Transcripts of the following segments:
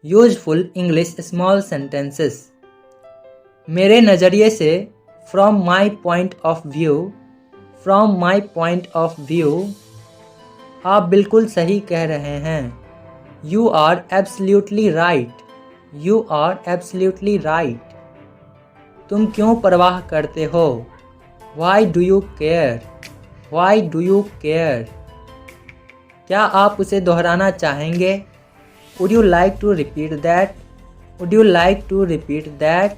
Useful English small sentences. मेरे नज़रिए से, from my point of view, from my point of view. आप बिल्कुल सही कह रहे हैं। You are absolutely right, you are absolutely right. तुम क्यों परवाह करते हो? Why do you care, why do you care. क्या आप उसे दोहराना चाहेंगे? Would you like to repeat that, would you like to repeat that.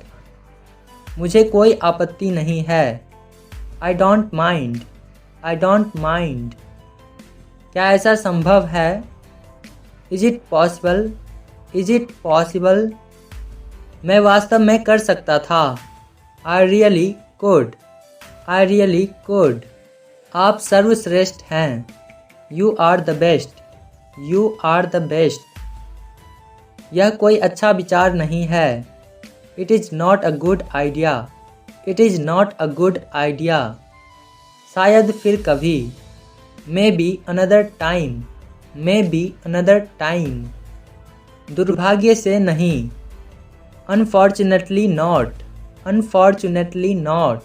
मुझे कोई आपत्ति नहीं है। I don't mind, I don't mind. क्या ऐसा संभव है? Is it possible, is it possible. मैं वास्तव में कर सकता था। I really could, I really could. आप सर्वश्रेष्ठ हैं। You are the best, you are the best. यह कोई अच्छा विचार नहीं है। It is not a good idea, it is not a good idea. शायद फिर कभी। Maybe another time, maybe another time. दुर्भाग्य से नहीं। Unfortunately not, unfortunately not.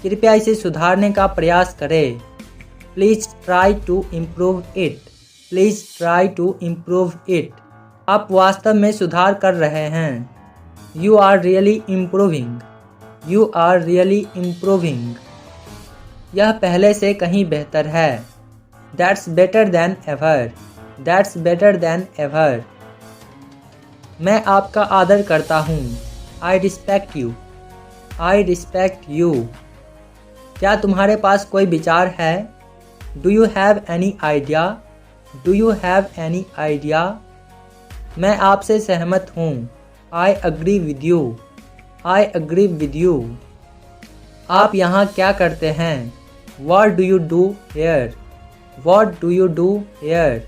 कृपया इसे सुधारने का प्रयास करें। Please try to improve it, please try to improve it. आप वास्तव में सुधार कर रहे हैं। You are really improving, you are really improving. यह पहले से कहीं बेहतर है। That's better than ever, that's better than ever. मैं आपका आदर करता हूँ। I respect you, I respect you. क्या तुम्हारे पास कोई विचार है? Do you have any idea, do you have any idea. मैं आपसे सहमत हूँ। I agree with you, I agree with you. आप यहाँ क्या करते हैं? What do you do here? What do you do here?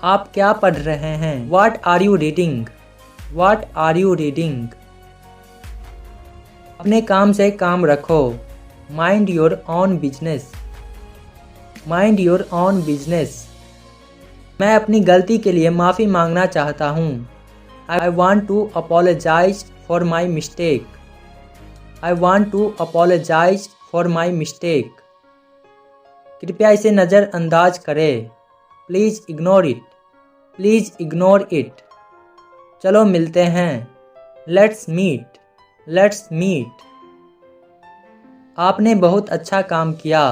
आप क्या पढ़ रहे हैं? What are you reading? What are you reading? अपने काम से काम रखो। Mind your own business, Mind your own business। मैं अपनी गलती के लिए माफ़ी मांगना चाहता हूँ। I want to apologize for my mistake, I want to apologize for my mistake। कृपया इसे नज़रअंदाज करें। Please ignore it, please ignore it. चलो मिलते हैं। Let's meet, let's meet. आपने बहुत अच्छा काम किया।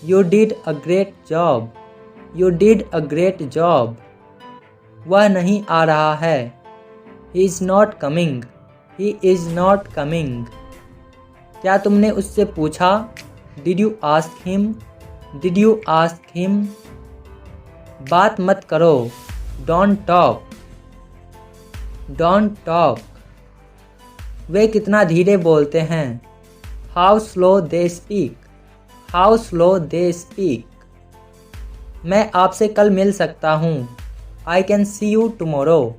You did a great job, you did a great job. वह नहीं आ रहा है। He is not coming, he is not coming. क्या तुमने उससे पूछा? Did you ask him, did you ask him. बात मत करो। Don't talk, don't talk. वे कितना धीरे बोलते हैं। How slow they speak, how slow they speak. मैं आपसे कल मिल सकता हूँ। I can see you tomorrow,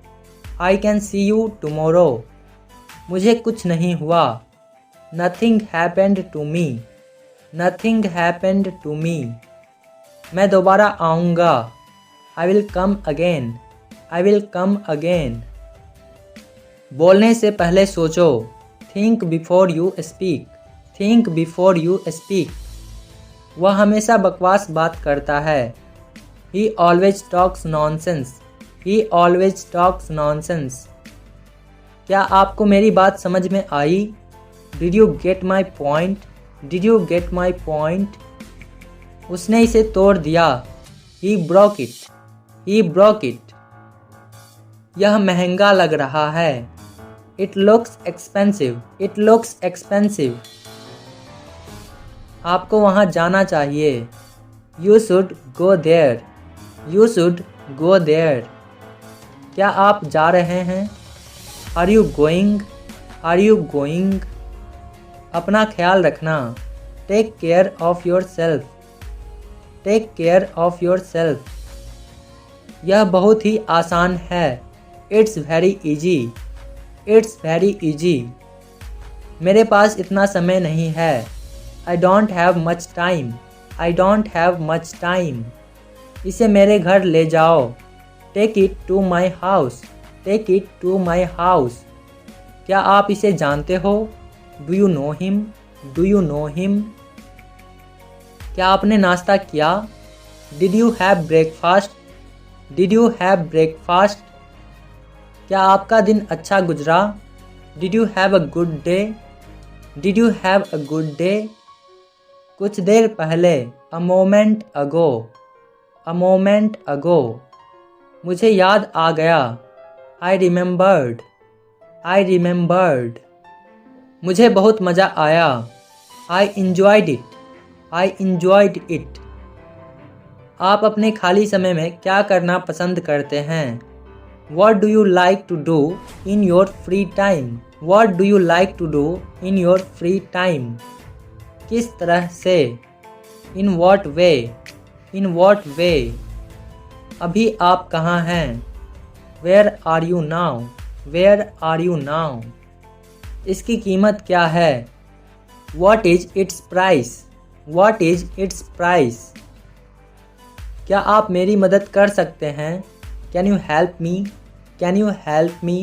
I can see you tomorrow. मुझे कुछ नहीं हुआ। Nothing happened to me, nothing happened to me। मैं दोबारा आऊँगा। I will come again, I will come again। बोलने से पहले सोचो। Think before you speak, think before you speak। वह हमेशा बकवास बात करता है। He always talks nonsense, he always talks nonsense। क्या आपको मेरी बात समझ में आई? Did you get my point? Did you get my point? उसने इसे तोड़ दिया। He broke it, he broke it। यह महंगा लग रहा है। It looks expensive, it looks expensive। आपको वहाँ जाना चाहिए। You should go there, you should go there। क्या आप जा रहे हैं? Are you going, are you going? अपना ख्याल रखना। Take care of yourself, take care of yourself. यह बहुत ही आसान है। It's very easy, it's very easy. मेरे पास इतना समय नहीं है। I don't have much time, I don't have much time. इसे मेरे घर ले जाओ। Take it to my house, take it to my house. क्या आप इसे जानते हो? Do you know him, do you know him. क्या आपने नाश्ता किया? Did you have breakfast, did you have breakfast. क्या आपका दिन अच्छा गुजरा? Did you have a good day, did you have a good day. कुछ देर पहले, a moment ago, a moment अगो। मुझे याद आ गया, आई रिमेंबर्ड, आई रिमेंबर्ड। मुझे बहुत मज़ा आया, I enjoyed it, I enjoyed it. आप अपने खाली समय में क्या करना पसंद करते हैं? What do you like to do in your free time? What do you like to do in your free time? किस तरह से? In what way? In what way? अभी आप कहाँ हैं? Where are you now? Where are you now? इसकी कीमत क्या है? What is its price? What is its price? क्या आप मेरी मदद कर सकते हैं? Can you help me? Can you help me?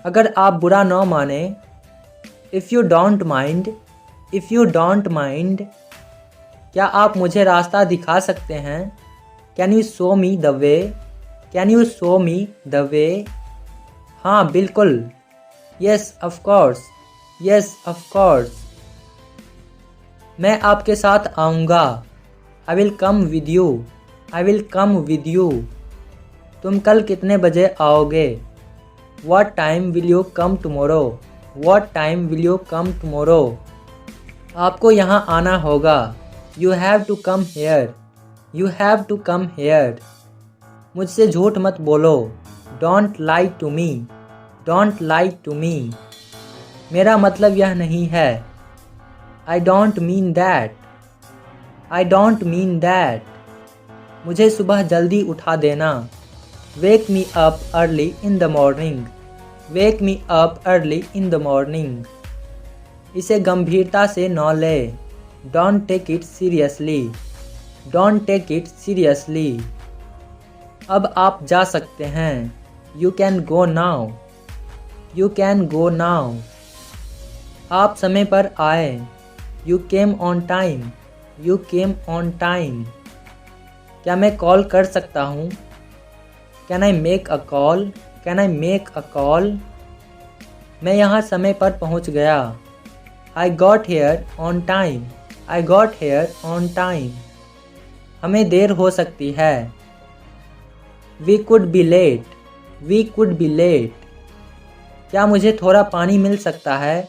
अगर आप बुरा न माने, If you don't mind, if you don't mind. क्या आप मुझे रास्ता दिखा सकते हैं? Can you show me the way? Can you show me the way? हाँ बिल्कुल, Yes of course, Yes of course. मैं आपके साथ आऊँगा, I will come with you, I will come with you. तुम कल कितने बजे आओगे? What time will you come tomorrow? What time will you come tomorrow? आपको यहाँ आना होगा, You have to come here, You have to come here. मुझसे झूठ मत बोलो, Don't lie to me, Don't lie to me. मेरा मतलब यह नहीं है, I don't mean that, I don't mean that. मुझे सुबह जल्दी उठा देना, Wake me up early in the morning, Wake me up early in the morning. इसे गंभीरता से न ले, Don't take it seriously, Don't take it seriously. अब आप जा सकते हैं, You can go now, You can go now. आप समय पर आए, You came on time, You came on time. क्या मैं कॉल कर सकता हूँ? Can I make a call? Can I make a call? मैं यहाँ समय पर पहुँच गया, I got here on time, I got here on time. हमें देर हो सकती है, We could be late, We could be late. क्या मुझे थोड़ा पानी मिल सकता है?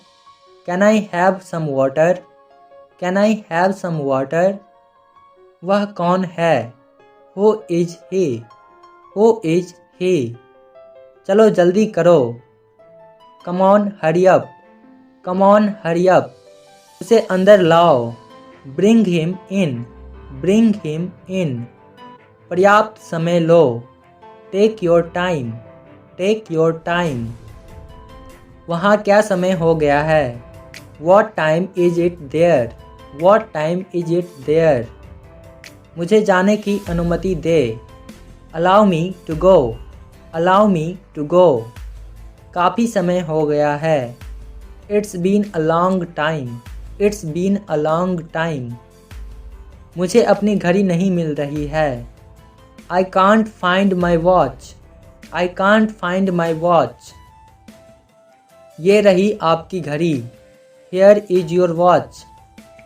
Can I have some water? Can I have some water? वह कौन है? Who is he? Who is he? चलो जल्दी करो, Come on hurry up, Come on hurry up. उसे अंदर लाओ, Bring him in, Bring him in. पर्याप्त समय लो, Take your time, Take your time. वहाँ क्या समय हो गया है? What time is it there? What time is it there? मुझे जाने की अनुमति दे, Allow me to go, Allow me to go. काफ़ी समय हो गया है, It's been a long time, It's been a long time. मुझे अपनी घड़ी नहीं मिल रही है, I can't find my watch, I can't find my watch. ये रही आपकी घड़ी, Here is your watch,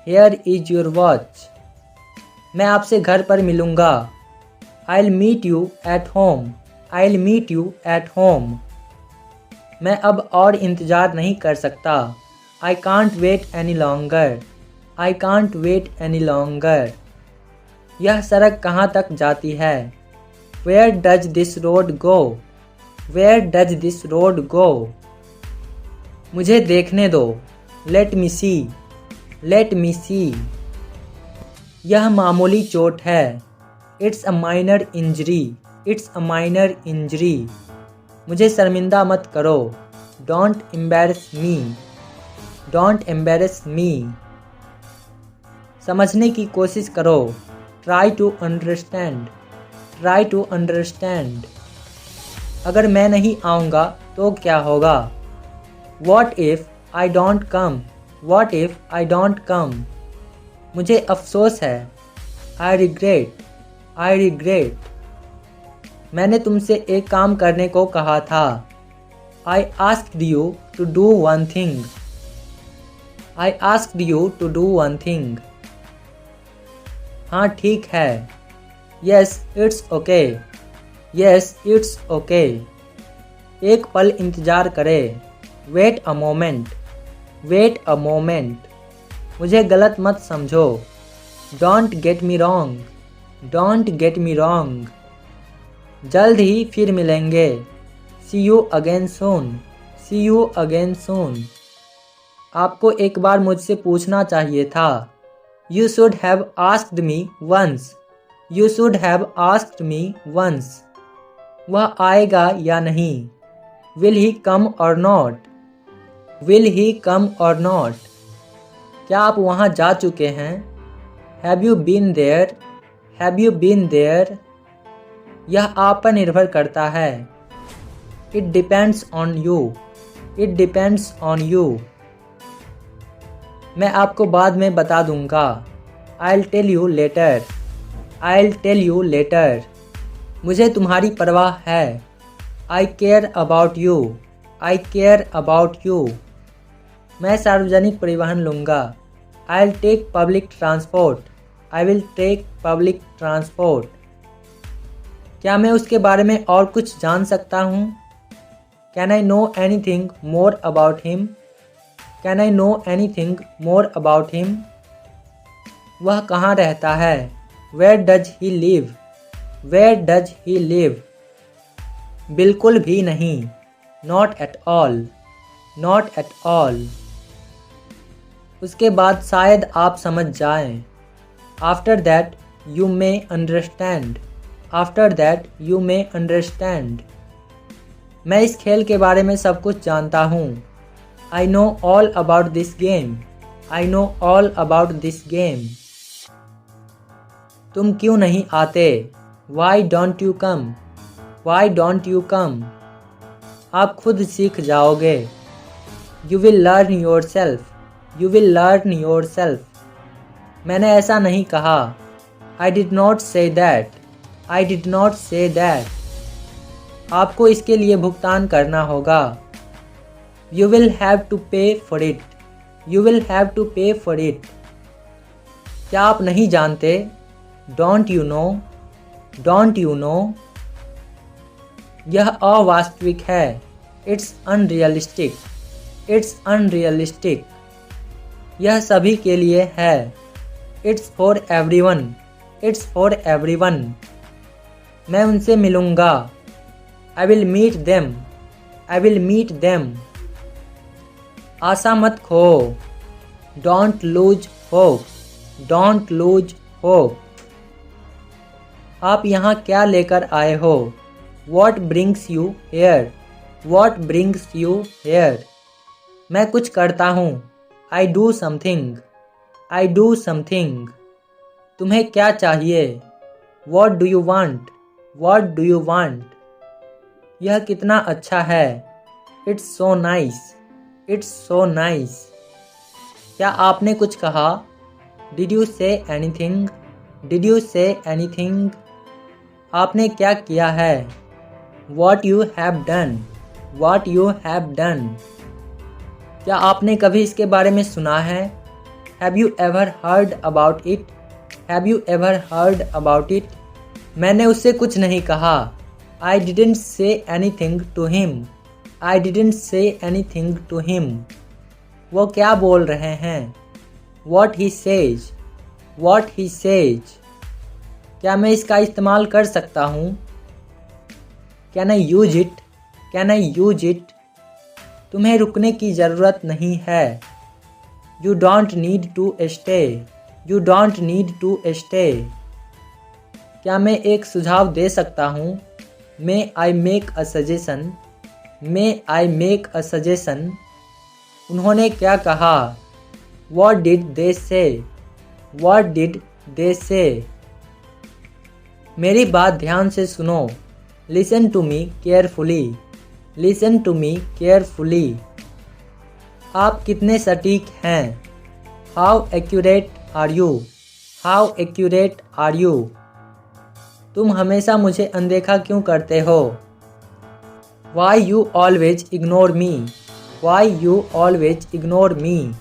Here is your watch. मैं आपसे घर पर मिलूँगा, I'll meet you at home, I'll meet you at home. मैं अब और इंतज़ार नहीं कर सकता, I can't wait any longer, I can't wait any longer. यह सड़क कहाँ तक जाती है? Where does this road go? Where does this road go? मुझे देखने दो, Let me see, Let me see. यह मामूली चोट है, It's a minor injury, It's a minor injury. मुझे शर्मिंदा मत करो, Don't embarrass me, Don't embarrass me. समझने की कोशिश करो, Try to understand, try to understand. अगर मैं नहीं आऊँगा तो क्या होगा? What if I don't come? What if I don't come? मुझे अफसोस है। I regret. I regret. मैंने तुमसे एक काम करने को कहा था। I asked you to do one thing. I asked you to do one thing. हाँ ठीक है। Yes, it's okay. Yes, it's okay. एक पल इंतज़ार करें। Wait a moment. Wait a moment. मुझे गलत मत समझो। Don't get me wrong. Don't get me wrong. जल्द ही फिर मिलेंगे। See you again soon. See you again soon. आपको एक बार मुझसे पूछना चाहिए था। You should have asked me once. You should have asked me once. वह आएगा या नहीं? Will he come or not? Will he come or not? क्या आप वहाँ जा चुके हैं? Have you been there? Have you been there? यह आप पर निर्भर करता है। It depends on you. It depends on you. मैं आपको बाद में बता दूंगा। I'll tell you later. I'll tell you later. मुझे तुम्हारी परवाह है। I care about you. I care about you. मैं सार्वजनिक परिवहन लूँगा। I'll take public transport. I will take public transport. क्या मैं उसके बारे में और कुछ जान सकता हूँ? Can I know anything more about him? Can I know anything more about him? वह कहाँ रहता है? Where does he live? Where does he live? बिल्कुल भी नहीं। Not at all. Not at all. उसके बाद शायद आप समझ जाएं। After that you may understand. After that you may understand. मैं इस खेल के बारे में सब कुछ जानता हूँ। I know all about this game. I know all about this game. तुम क्यों नहीं आते? Why don't you come? Why don't you come? आप खुद सीख जाओगे। You will learn yourself. You will learn yourself. मैंने ऐसा नहीं कहा। I did not say that. I did not say that. आपको इसके लिए भुगतान करना होगा। You will have to pay for it. You will have to pay for it. क्या आप नहीं जानते? Don't you know? Don't you know? यह अवास्तविक है। It's unrealistic. It's unrealistic. यह सभी के लिए है। It's for everyone. It's for everyone. मैं उनसे मिलूँगा। I will meet them. I will meet them. आशा मत खो। Don't lose hope. Don't lose hope. आप यहाँ क्या लेकर आए हो? What brings you here? What brings you here? मैं कुछ करता हूँ। I do something. I do something. तुम्हें क्या चाहिए? What do you want? What do you want? यह कितना अच्छा है। It's so nice. It's so nice. क्या आपने कुछ कहा? Did you say anything? Did you say anything? आपने क्या किया है? What you have done? What you have done? क्या आपने कभी इसके बारे में सुना है? Have you ever heard about it? Have you ever heard about it? मैंने उससे कुछ नहीं कहा। I didn't say anything to him. I didn't say anything to him. वो क्या बोल रहे हैं? What he says. What he says. क्या मैं इसका इस्तेमाल कर सकता हूँ? Can I use it? Can I use it? तुम्हें रुकने की ज़रूरत नहीं है। You don't need to stay. You don't need to stay. क्या मैं एक सुझाव दे सकता हूँ? May I make a suggestion? May I make a suggestion? उन्होंने क्या कहा? What did they say? What did they say? मेरी बात ध्यान से सुनो। Listen to me carefully. Listen to me carefully. आप कितने सटीक हैं? How accurate are you? How accurate are you? तुम हमेशा मुझे अनदेखा क्यों करते हो? Why you always ignore me? Why you always ignore me?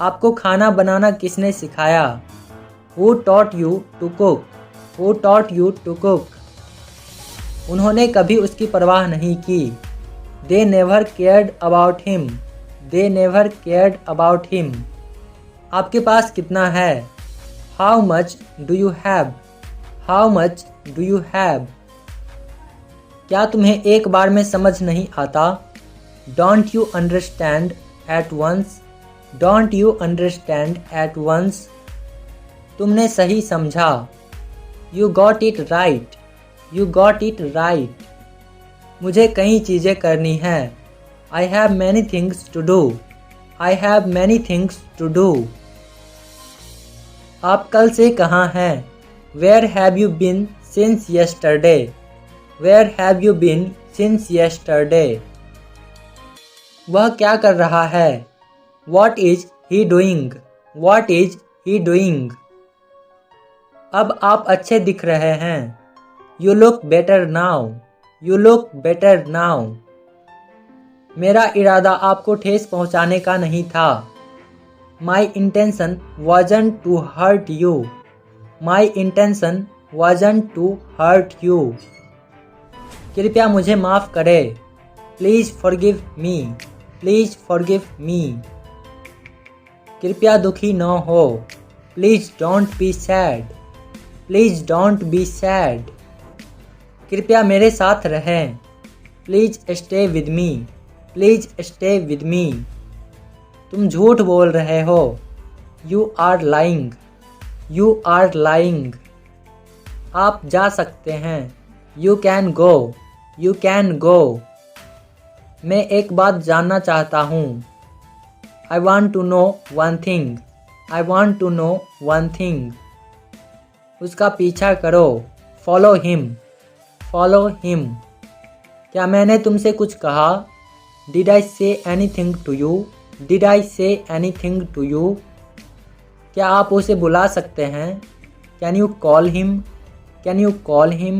आपको खाना बनाना किसने सिखाया? Who taught you to cook? Who taught you to cook? उन्होंने कभी उसकी परवाह नहीं की। They never cared about him. They never cared about him. आपके पास कितना है? How much do you have? How much do you have? क्या तुम्हें एक बार में समझ नहीं आता? Don't you understand at once? Don't you understand at once? तुमने सही समझा। You got it right. You got it right. मुझे कई चीज़ें करनी हैं। I have many things to do. I have many things to do. आप कल से कहाँ हैं? Where have you been since yesterday? Where have you been since yesterday? वह क्या कर रहा है? What is he doing? What is he doing? अब आप अच्छे दिख रहे हैं। You look better now. You look better now. मेरा इरादा आपको ठेस पहुंचाने का नहीं था। My intention wasn't to hurt you. My intention wasn't to hurt you. कृपया मुझे माफ़ करें। Please forgive me. Please forgive me. कृपया दुखी न हो। Please don't be sad. Please don't be sad. कृपया मेरे साथ रहें। Please stay with me. Please stay with me. तुम झूठ बोल रहे हो। You are lying. You are lying. आप जा सकते हैं। You can go. You can go. मैं एक बात जानना चाहता हूँ। I want to know one thing. I want to know one thing. उसका पीछा करो। Follow him. Follow him. क्या मैंने तुमसे कुछ कहा? Did I say anything to you? Did I say anything to you? क्या आप उसे बुला सकते हैं? Can you call him? Can you call him?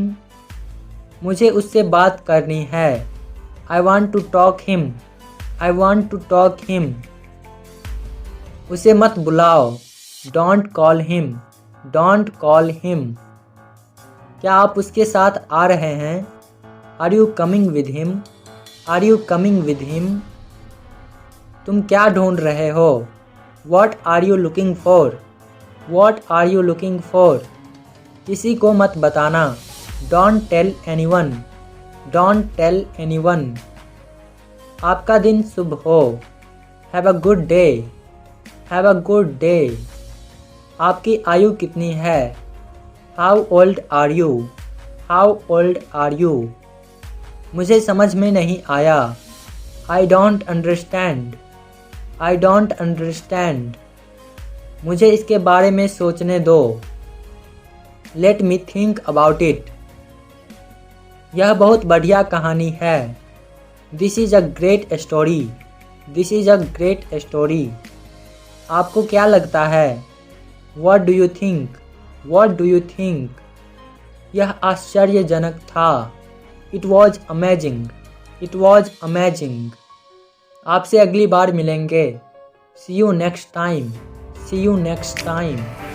मुझे उससे बात करनी है। I want to talk him. I want to talk him. उसे मत बुलाओ। Don't call him. Don't call him. क्या आप उसके साथ आ रहे हैं? Are you coming with him? Are you coming with him? तुम क्या ढूंढ रहे हो? What are you looking for? What are you looking for? किसी को मत बताना। Don't tell anyone. Don't tell anyone. आपका दिन शुभ हो। Have a good day. Have a good day. आपकी आयु कितनी है? How old are you? How old are you? मुझे समझ में नहीं आया। I don't understand. I don't understand. मुझे इसके बारे में सोचने दो। Let me think about it. यह बहुत बढ़िया कहानी है। This is a great story. This is a great story. आपको क्या लगता है? What do you think? What do you think? यह आश्चर्यजनक था। It was amazing. It was amazing. आपसे अगली बार मिलेंगे। See you next time. See you next time.